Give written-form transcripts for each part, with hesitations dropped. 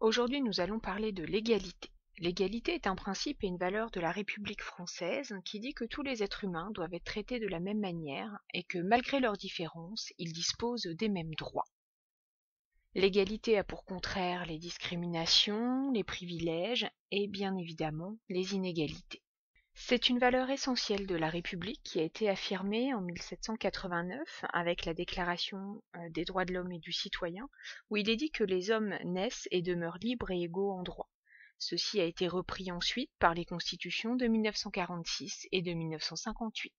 Aujourd'hui, nous allons parler de l'égalité. L'égalité est un principe et une valeur de la République française qui dit que tous les êtres humains doivent être traités de la même manière et que malgré leurs différences, ils disposent des mêmes droits. L'égalité a pour contraire les discriminations, les privilèges et bien évidemment les inégalités. C'est une valeur essentielle de la République qui a été affirmée en 1789 avec la Déclaration des droits de l'homme et du citoyen, où il est dit que les hommes naissent et demeurent libres et égaux en droit. Ceci a été repris ensuite par les constitutions de 1946 et de 1958.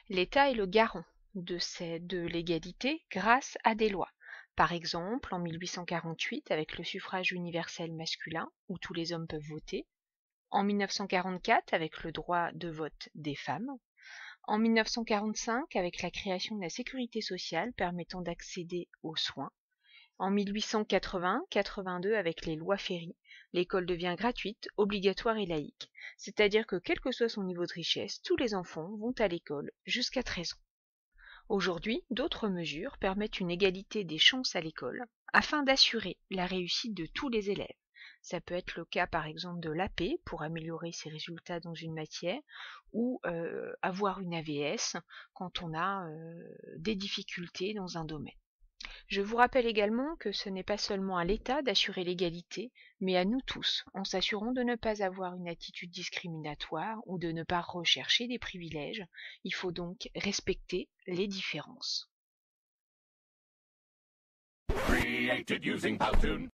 L'État est le garant de l'égalité grâce à des lois. Par exemple, en 1848 avec le suffrage universel masculin, où tous les hommes peuvent voter, en 1944 avec le droit de vote des femmes, en 1945 avec la création de la sécurité sociale permettant d'accéder aux soins, en 1880-82 avec les lois Ferry, l'école devient gratuite, obligatoire et laïque, c'est-à-dire que quel que soit son niveau de richesse, tous les enfants vont à l'école jusqu'à 13 ans. Aujourd'hui, d'autres mesures permettent une égalité des chances à l'école afin d'assurer la réussite de tous les élèves. Ça peut être le cas par exemple de l'AP pour améliorer ses résultats dans une matière ou avoir une AVS quand on a des difficultés dans un domaine. Je vous rappelle également que ce n'est pas seulement à l'État d'assurer l'égalité, mais à nous tous, en s'assurant de ne pas avoir une attitude discriminatoire ou de ne pas rechercher des privilèges. Il faut donc respecter les différences. Created using Powtoon.